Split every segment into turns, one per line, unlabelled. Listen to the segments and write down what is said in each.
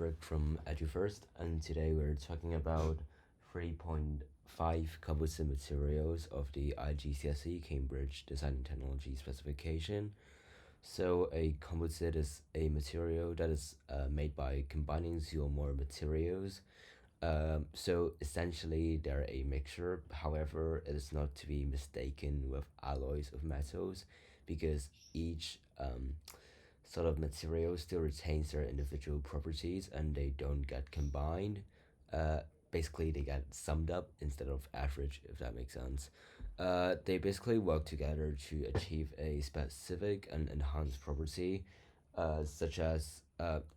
Frederick from EduFirst, and today we're talking about 3.5 composite materials of the IGCSE Cambridge Design and Technology specification. So a composite is a material that is made by combining two or more materials. So essentially they're a mixture. However, it is not to be mistaken with alloys of metals because each sort of material still retains their individual properties and they don't get combined. Uh, Basically, they get summed up instead of average, if that makes sense. They basically work together to achieve a specific and enhanced property, such as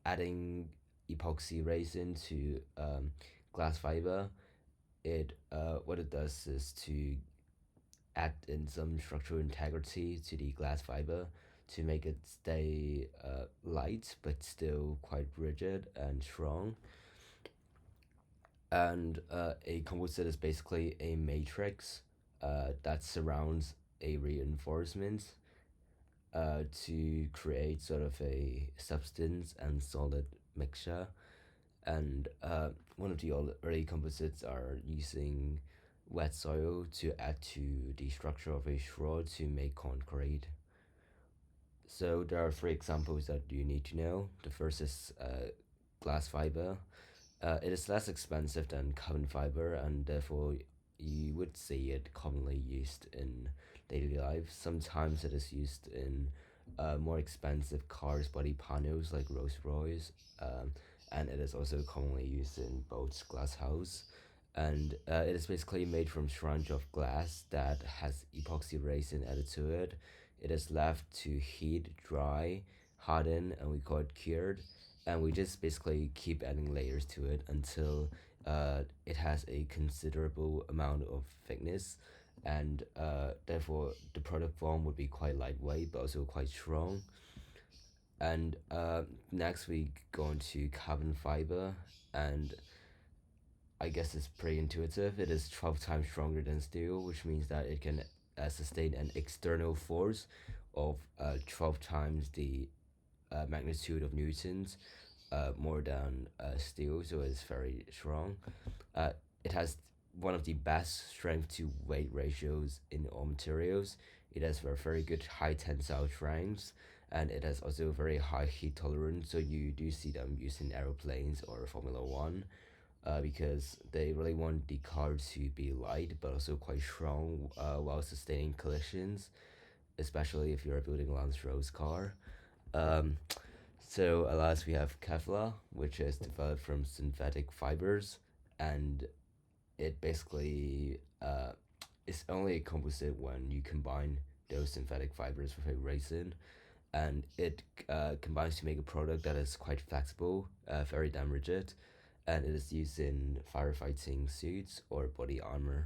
adding epoxy resin to glass fiber. It what it does is to add in some structural integrity to the glass fiber to make it stay light but still quite rigid and strong. And a composite is basically a matrix that surrounds a reinforcement to create sort of a substance and solid mixture. And one of the early composites are using wet soil to add to the structure of a straw to make concrete. So there are three examples that you need to know. The first is glass fiber. It is less expensive than carbon fiber, and therefore you would see it commonly used in daily life. Sometimes it is used in more expensive cars body panels like Rolls Royce, and it is also commonly used in boats, glass house. And it is basically made from strands of glass that has epoxy resin added to it. It is left to heat, dry, harden, and we call it cured. And we just basically keep adding layers to it until it has a considerable amount of thickness, and therefore the product form would be quite lightweight but also quite strong. And next we go into carbon fiber, and I guess it's pretty intuitive. It is 12 times stronger than steel, which means that it can sustain an external force of 12 times the magnitude of newtons, more than steel, so it's very strong. Uh, it has one of the best strength to weight ratios in all materials. It has very good high tensile strengths, and it has also very high heat tolerance. So you do see them used in aeroplanes or Formula One, because they really want the car to be light but also quite strong while sustaining collisions, especially if you're building a Lance Rose car. Um, so last we have Kevlar, which is developed from synthetic fibers, and it basically is only a composite when you combine those synthetic fibers with a resin, and it combines to make a product that is quite flexible, very damn rigid, and it is used in firefighting suits or body armor.